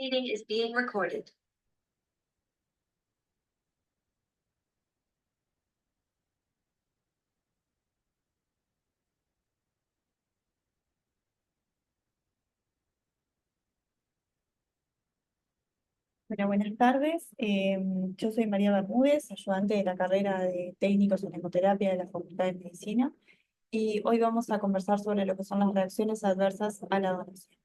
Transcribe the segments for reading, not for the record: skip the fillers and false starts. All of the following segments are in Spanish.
Meeting is being recorded. Bueno, buenas tardes. Yo soy María Bermúdez, ayudante de la carrera de técnicos en hemoterapia de la Facultad de Medicina, y hoy vamos a conversar sobre lo que son las reacciones adversas a la donación.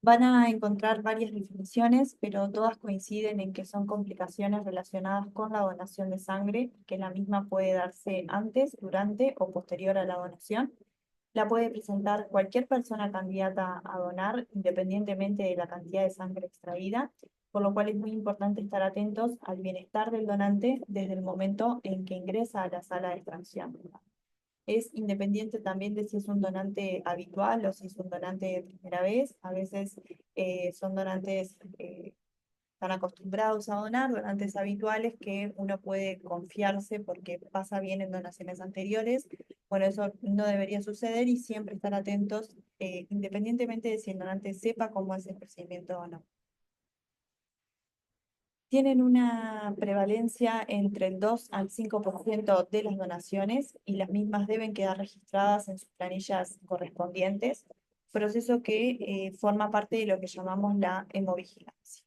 Van a encontrar varias definiciones, pero todas coinciden en que son complicaciones relacionadas con la donación de sangre, que la misma puede darse antes, durante o posterior a la donación. La puede presentar cualquier persona candidata a donar, independientemente de la cantidad de sangre extraída, por lo cual es muy importante estar atentos al bienestar del donante desde el momento en que ingresa a la sala de extracción. Es independiente también de si es un donante habitual o si es un donante de primera vez. A veces son donantes están acostumbrados a donar, donantes habituales que uno puede confiarse porque pasa bien en donaciones anteriores. Bueno, eso no debería suceder y siempre estar atentos, independientemente de si el donante sepa cómo es el procedimiento o no. Tienen una prevalencia entre el 2 al 5% de las donaciones y las mismas deben quedar registradas en sus planillas correspondientes, proceso que forma parte de lo que llamamos la hemovigilancia.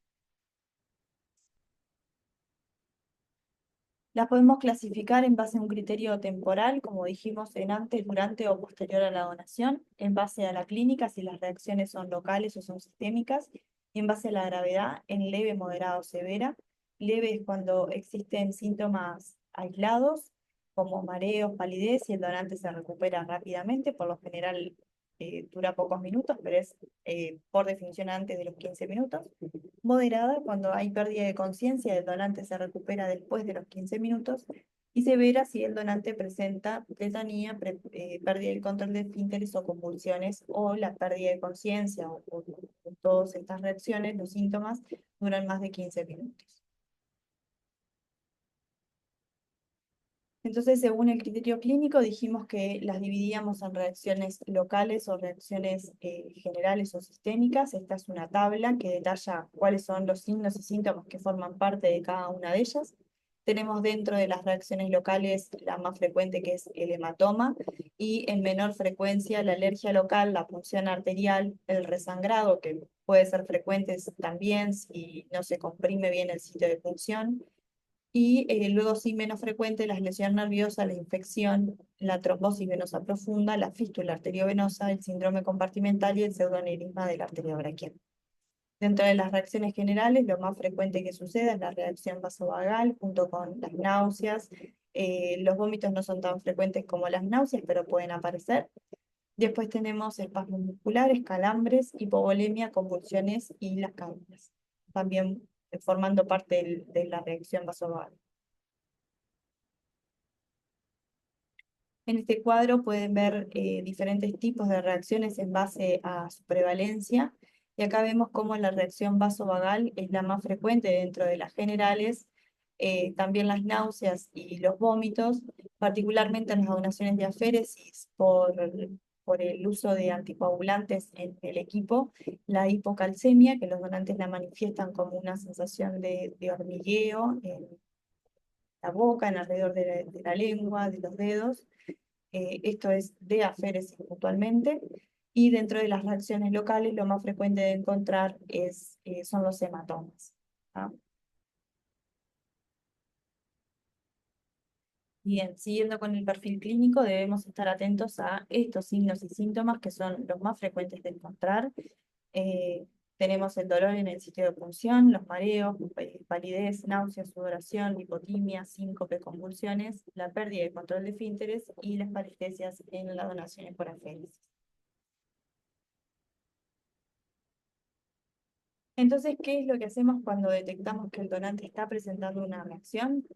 Las podemos clasificar en base a un criterio temporal, como dijimos en antes, durante o posterior a la donación, en base a la clínica, si las reacciones son locales o son sistémicas, y en base a la gravedad, en leve, moderada o severa. Leve es cuando existen síntomas aislados, como mareos, palidez, y el donante se recupera rápidamente, por lo general dura pocos minutos, pero es por definición antes de los 15 minutos. Moderada, cuando hay pérdida de conciencia, el donante se recupera después de los 15 minutos. Y severa si el donante presenta letanía, pérdida del control de esfínteres o convulsiones, o la pérdida de conciencia, o todas estas reacciones, los síntomas, duran más de 15 minutos. Entonces, según el criterio clínico, dijimos que las dividíamos en reacciones locales o reacciones generales o sistémicas. Esta es una tabla que detalla cuáles son los signos y síntomas que forman parte de cada una de ellas. Tenemos dentro de las reacciones locales la más frecuente, que es el hematoma, y en menor frecuencia la alergia local, la punción arterial, el resangrado, que puede ser frecuente también si no se comprime bien el sitio de punción, y luego sí menos frecuente la lesión nerviosa, la infección, la trombosis venosa profunda, la fístula arteriovenosa, el síndrome compartimental y el pseudoaneurisma de la arteria braquial. Dentro de las reacciones generales, lo más frecuente que sucede es la reacción vasovagal junto con las náuseas. Los vómitos no son tan frecuentes como las náuseas, pero pueden aparecer. Después tenemos espasmos musculares, calambres, hipovolemia, convulsiones y las caídas, también formando parte de la reacción vasovagal. En este cuadro pueden ver diferentes tipos de reacciones en base a su prevalencia, y acá vemos cómo la reacción vasovagal es la más frecuente dentro de las generales, también las náuseas y los vómitos, particularmente en las donaciones de aféresis por el uso de anticoagulantes en el equipo, la hipocalcemia, que los donantes la manifiestan como una sensación de hormigueo en la boca, en alrededor de la lengua, de los dedos. Esto es de aféresis puntualmente, y dentro de las reacciones locales lo más frecuente de encontrar son los hematomas. ¿Ah? Bien, siguiendo con el perfil clínico, debemos estar atentos a estos signos y síntomas que son los más frecuentes de encontrar. Eh, Tenemos el dolor en el sitio de punción, los mareos, palidez, náuseas, sudoración, hipotimia, síncope, convulsiones, la pérdida de control de esfínteres y las parestesias en las donaciones por aféresis. Entonces, ¿qué es lo que hacemos cuando detectamos que el donante está presentando una reacción?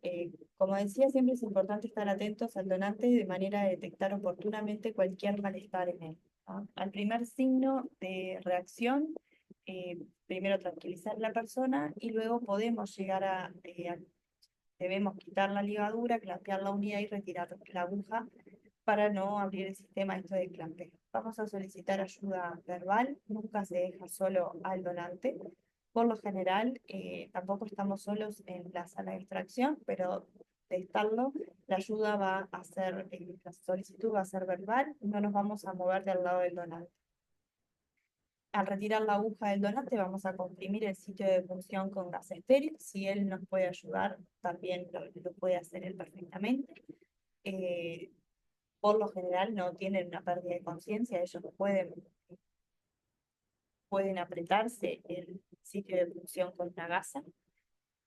Como decía, siempre es importante estar atentos al donante de manera de detectar oportunamente cualquier malestar en él. ¿Ah? Al primer signo de reacción, primero tranquilizar a la persona y luego podemos llegar debemos quitar la ligadura, clampear la unidad y retirar la aguja para no abrir el sistema esto de clampeo. vamos a solicitar ayuda verbal, nunca se deja solo al donante. Por lo general, tampoco estamos solos en la sala de extracción, pero de estarlo, la ayuda va a ser, la solicitud va a ser verbal, no nos vamos a mover del lado del donante. Al retirar la aguja del donante, vamos a comprimir el sitio de punción con gas estéril. Si él nos puede ayudar, también lo puede hacer él perfectamente. Eh, por lo general no tienen una pérdida de conciencia, ellos pueden apretarse el sitio de punción con una gasa.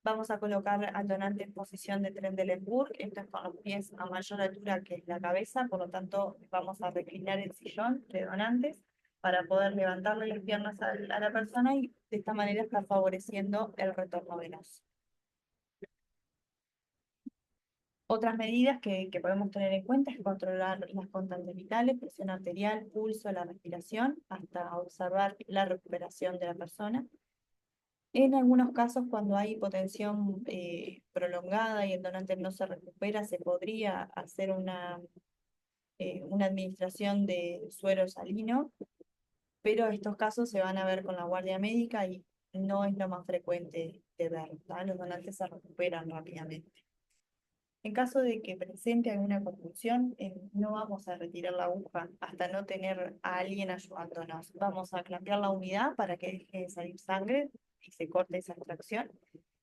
Vamos a colocar al donante en posición de Trendelenburg, esto es con los pies a mayor altura que la cabeza, por lo tanto vamos a reclinar el sillón de donantes para poder levantarle las piernas a la persona y de esta manera estar favoreciendo el retorno venoso. Otras medidas que podemos tener en cuenta es controlar las constantes vitales, presión arterial, pulso, la respiración, hasta observar la recuperación de la persona. En algunos casos, cuando hay hipotensión prolongada y el donante no se recupera, se podría hacer una administración de suero salino, pero estos casos se van a ver con la guardia médica y no es lo más frecuente de ver, ¿tá? Los donantes se recuperan rápidamente. En caso de que presente alguna convulsión, no vamos a retirar la aguja hasta no tener a alguien ayudándonos. Vamos a clampear la unidad para que deje de salir sangre y se corte esa extracción.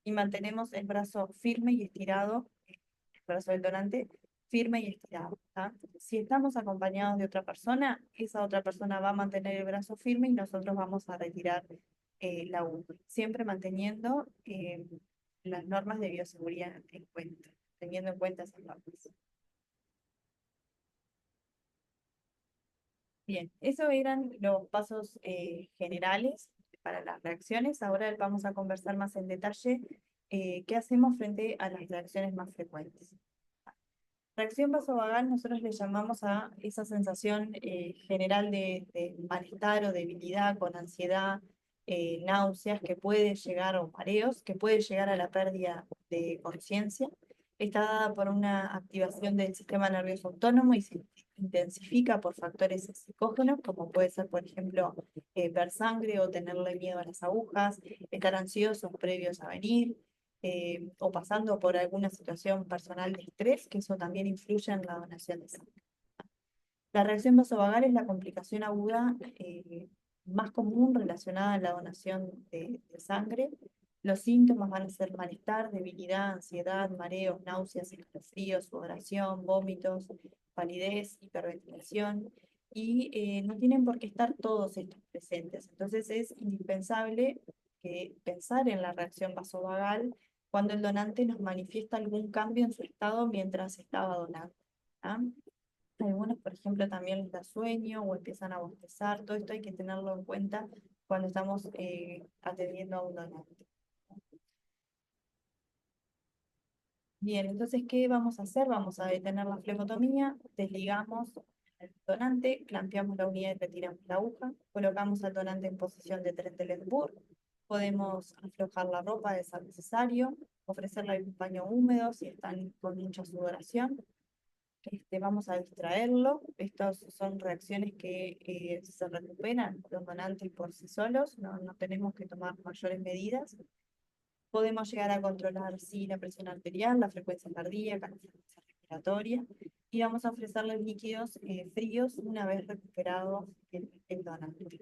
Y mantenemos el brazo firme y estirado, el brazo del donante firme y estirado, ¿tá? Si estamos acompañados de otra persona, esa otra persona va a mantener el brazo firme y nosotros vamos a retirar la aguja, siempre manteniendo las normas de bioseguridad en cuenta, teniendo en cuenta esas normas. Bien, esos eran los pasos generales para las reacciones. Ahora vamos a conversar más en detalle qué hacemos frente a las reacciones más frecuentes. Reacción vasovagal nosotros le llamamos a esa sensación general de malestar o debilidad con ansiedad, náuseas que puede llegar, o mareos, que puede llegar a la pérdida de conciencia. Está dada por una activación del sistema nervioso autónomo y se intensifica por factores psicógenos, como puede ser, por ejemplo, ver sangre o tenerle miedo a las agujas, estar ansiosos previos a venir, o pasando por alguna situación personal de estrés, que eso también influye en la donación de sangre. La reacción vasovagal es la complicación aguda más común relacionada a la donación de sangre. Los síntomas van a ser malestar, debilidad, ansiedad, mareos, náuseas, escalofríos, sudoración, vómitos, palidez, hiperventilación, y no tienen por qué estar todos estos presentes. Entonces es indispensable pensar en la reacción vasovagal cuando el donante nos manifiesta algún cambio en su estado mientras estaba donando, ¿ah? Algunos, por ejemplo, también les da sueño o empiezan a bostezar. Todo esto hay que tenerlo en cuenta cuando estamos atendiendo a un donante. Bien, entonces, ¿qué vamos a hacer? Vamos a detener la flebotomía, desligamos el donante, clampeamos la unidad y retiramos la aguja, colocamos al donante en posición de Trendelenburg, podemos aflojar la ropa de ser necesario, ofrecerle un paño húmedo si están con mucha sudoración. Vamos a distraerlo. Estas son reacciones que se recuperan los donantes por sí solos, no tenemos que tomar mayores medidas. Podemos llegar a controlar, sí, la presión arterial, la frecuencia cardíaca, la frecuencia respiratoria, y vamos a ofrecerles líquidos fríos una vez recuperado el donante.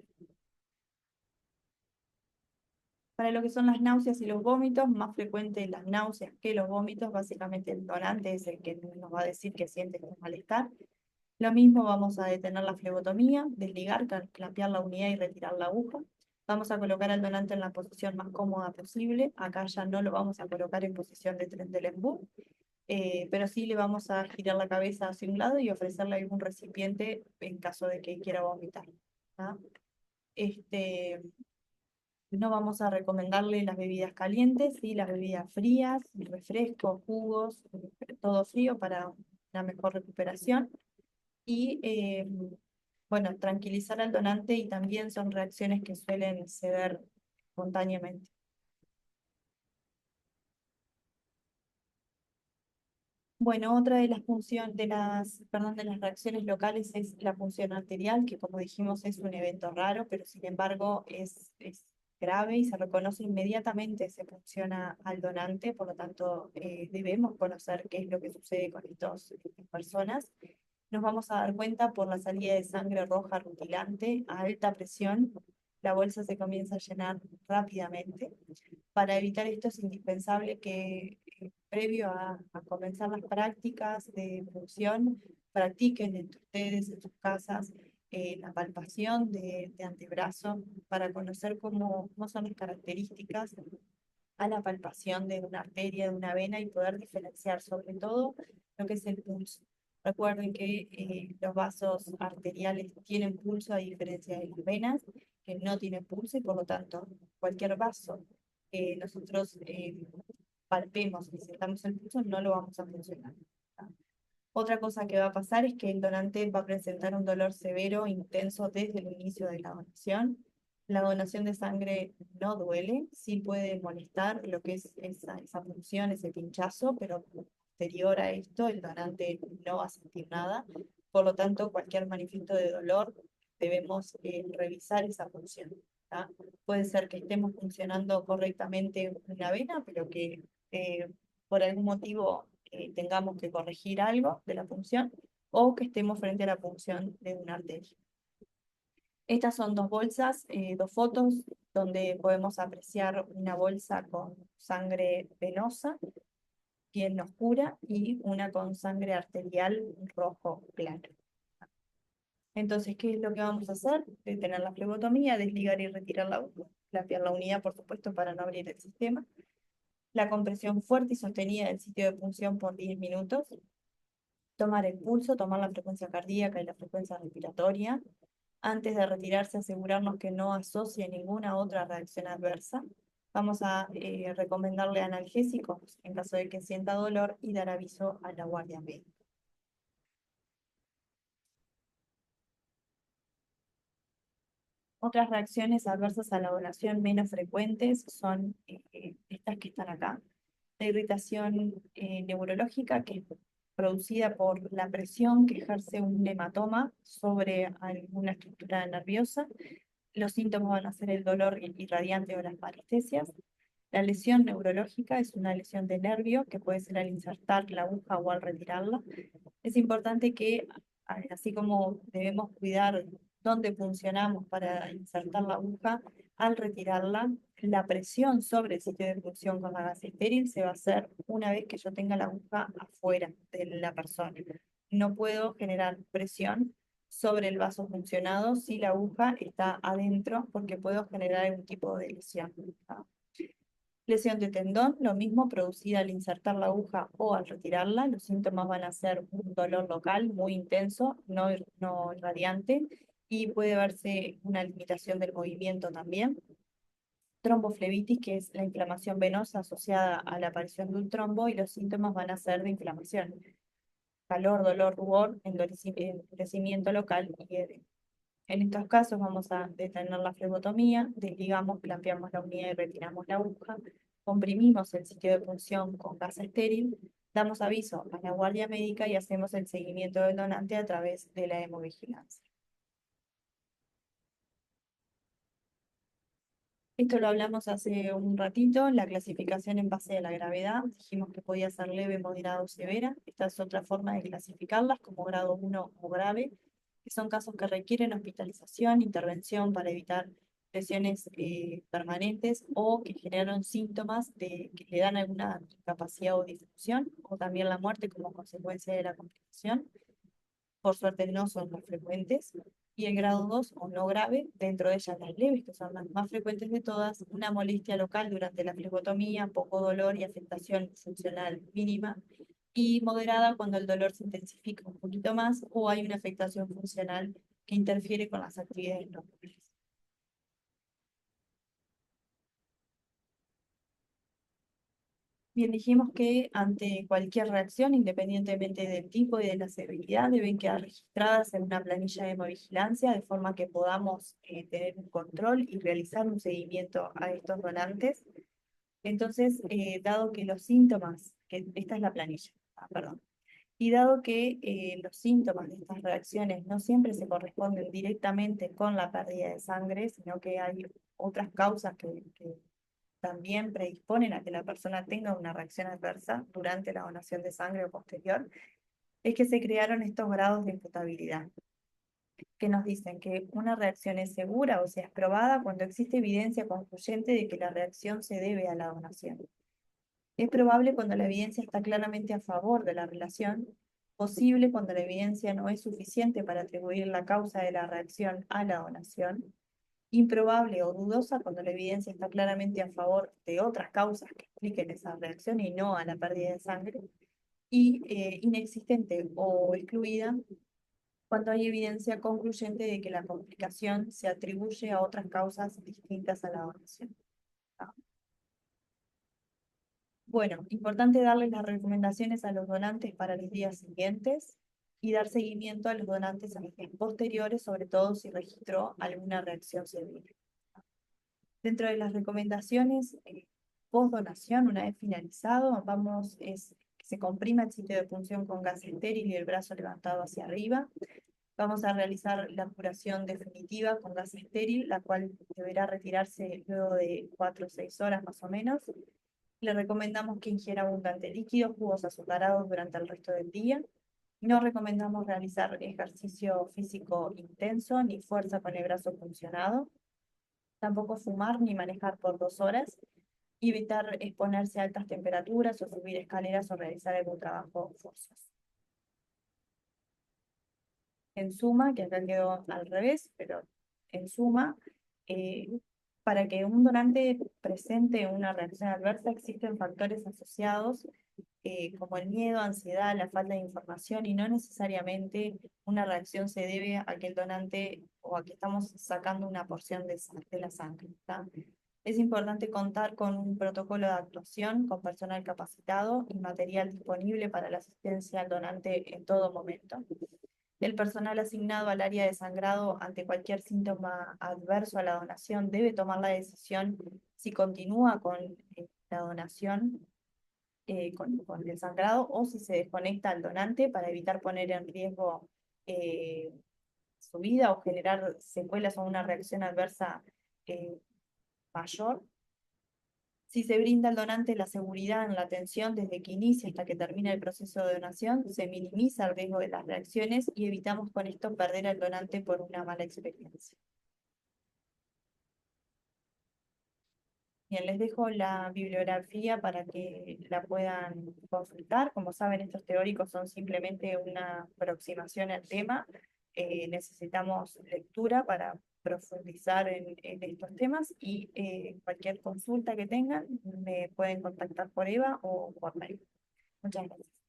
Para lo que son las náuseas y los vómitos, más frecuente las náuseas que los vómitos, básicamente el donante es el que nos va a decir que siente este malestar. Lo mismo, vamos a detener la flebotomía, desligar, clampear la unidad y retirar la aguja. Vamos a colocar al donante en la posición más cómoda posible. Acá ya no lo vamos a colocar en posición de Trendelenburg, pero sí le vamos a girar la cabeza hacia un lado y ofrecerle algún recipiente en caso de que quiera vomitar, ¿ah? Este, no vamos a recomendarle las bebidas calientes, y las bebidas frías, refrescos, jugos, todo frío para una mejor recuperación. Y bueno, tranquilizar al donante, y también son reacciones que suelen ceder espontáneamente. Bueno, otra de las de las reacciones locales es la punción arterial, que como dijimos es un evento raro, pero sin embargo es grave y se reconoce inmediatamente, se punciona al donante, por lo tanto debemos conocer qué es lo que sucede con estas personas. Nos vamos a dar cuenta por la salida de sangre roja rutilante a alta presión, la bolsa se comienza a llenar rápidamente. Para evitar esto es indispensable que previo a comenzar las prácticas de punción, practiquen entre ustedes en sus casas la palpación de antebrazo para conocer cómo son las características a la palpación de una arteria, de una vena y poder diferenciar sobre todo lo que es el pulso. Recuerden que los vasos arteriales tienen pulso a diferencia de las venas, que no tienen pulso y por lo tanto cualquier vaso que nosotros palpemos y sintamos el pulso no lo vamos a funcionar. Otra cosa que va a pasar es que el donante va a presentar un dolor severo, intenso desde el inicio de la donación. La donación de sangre no duele, sí puede molestar lo que es esa punción, ese pinchazo, pero posterior a esto el donante no va a sentir nada. Por lo tanto, cualquier manifiesto de dolor debemos revisar esa función. ¿Tá? Puede ser que estemos funcionando correctamente una vena, pero que por algún motivo tengamos que corregir algo de la punción o que estemos frente a la punción de una arteria. Estas son dos bolsas, dos fotos, donde podemos apreciar una bolsa con sangre venosa, piel oscura, y una con sangre arterial rojo claro. Entonces, ¿qué es lo que vamos a hacer? Detener la flebotomía, desligar y retirar la unidad, por supuesto, para no abrir el sistema. La compresión fuerte y sostenida del sitio de punción por 10 minutos. Tomar el pulso, tomar la frecuencia cardíaca y la frecuencia respiratoria. Antes de retirarse, asegurarnos que no asocie ninguna otra reacción adversa. Vamos a recomendarle analgésicos en caso de que sienta dolor y dar aviso a la guardia médica. Otras reacciones adversas a la donación menos frecuentes son estas que están acá. La irritación neurológica, que es producida por la presión que ejerce un hematoma sobre alguna estructura nerviosa. Los síntomas van a ser el dolor irradiante o las parestesias. La lesión neurológica es una lesión de nervio que puede ser al insertar la aguja o al retirarla. Es importante que, así como debemos cuidar dónde funcionamos para insertar la aguja, al retirarla, la presión sobre el sitio de punción con la gasa estéril se va a hacer una vez que yo tenga la aguja afuera de la persona. No puedo generar presión sobre el vaso funcionado si la aguja está adentro, porque puedo generar algún tipo de lesión. ¿Ah? Lesión de tendón, lo mismo producida al insertar la aguja o al retirarla. Los síntomas van a ser un dolor local muy intenso, no irradiante, y puede verse una limitación del movimiento también. Tromboflebitis, que es la inflamación venosa asociada a la aparición de un trombo, y los síntomas van a ser de inflamación. Calor, dolor, rubor, endurecimiento local y edema. En estos casos vamos a detener la flebotomía, desligamos, clampeamos la unidad y retiramos la aguja, comprimimos el sitio de punción con gasa estéril, damos aviso a la guardia médica y hacemos el seguimiento del donante a través de la hemovigilancia. Esto lo hablamos hace un ratito, la clasificación en base a la gravedad. Dijimos que podía ser leve, moderada o severa. Esta es otra forma de clasificarlas como grado 1 o grave, que son casos que requieren hospitalización, intervención para evitar lesiones permanentes o que generan síntomas que le dan alguna incapacidad o disfunción, o también la muerte como consecuencia de la complicación. Por suerte no son más frecuentes. Y el grado 2 o no grave, dentro de ellas las leves, que son las más frecuentes de todas, una molestia local durante la flebotomía, poco dolor y afectación funcional mínima, y moderada cuando el dolor se intensifica un poquito más o hay una afectación funcional que interfiere con las actividades normales. Bien, dijimos que ante cualquier reacción, independientemente del tipo y de la severidad, deben quedar registradas en una planilla de hemovigilancia de forma que podamos tener un control y realizar un seguimiento a estos donantes. Entonces, dado que los síntomas, que esta es la planilla, perdón, Y dado que los síntomas de estas reacciones no siempre se corresponden directamente con la pérdida de sangre, sino que hay otras causas que también predisponen a que la persona tenga una reacción adversa durante la donación de sangre o posterior, es que se crearon estos grados de imputabilidad, que nos dicen que una reacción es segura o sea es probada cuando existe evidencia concluyente de que la reacción se debe a la donación. Es probable cuando la evidencia está claramente a favor de la relación, posible cuando la evidencia no es suficiente para atribuir la causa de la reacción a la donación, improbable o dudosa cuando la evidencia está claramente a favor de otras causas que expliquen esa reacción y no a la pérdida de sangre, y inexistente o excluida cuando hay evidencia concluyente de que la complicación se atribuye a otras causas distintas a la donación. Ah, bueno, importante darles las recomendaciones a los donantes para los días siguientes y dar seguimiento a los donantes a los días posteriores, sobre todo si registró alguna reacción severa. Dentro de las recomendaciones, post donación, una vez finalizado, es que se comprima el sitio de punción con gas estéril y el brazo levantado hacia arriba. Vamos a realizar la curación definitiva con gas estéril, la cual deberá retirarse luego de 4 o 6 horas más o menos. Le recomendamos que ingiera abundante líquido, jugos azucarados durante el resto del día. No recomendamos realizar ejercicio físico intenso ni fuerza con el brazo funcionado. Tampoco fumar ni manejar por 2 horas. Y evitar exponerse a altas temperaturas o subir escaleras o realizar algún trabajo forzoso. En suma, que acá quedó al revés, pero en suma, eh, para que un donante presente una reacción adversa existen factores asociados como el miedo, ansiedad, la falta de información y no necesariamente una reacción se debe a que el donante o a que estamos sacando una porción de la sangre. ¿Tá? Es importante contar con un protocolo de actuación, con personal capacitado y material disponible para la asistencia al donante en todo momento. El personal asignado al área de sangrado ante cualquier síntoma adverso a la donación debe tomar la decisión si continúa con la donación, con el sangrado, o si se desconecta al donante para evitar poner en riesgo eh, su vida o generar secuelas o una reacción adversa eh, mayor. Si se brinda al donante la seguridad en la atención desde que inicia hasta que termina el proceso de donación, se minimiza el riesgo de las reacciones y evitamos con esto perder al donante por una mala experiencia. Bien, les dejo la bibliografía para que la puedan consultar. Como saben, estos teóricos son simplemente una aproximación al tema. Necesitamos lectura para profundizar en estos temas y cualquier consulta que tengan me pueden contactar por Eva o por mail. Muchas gracias.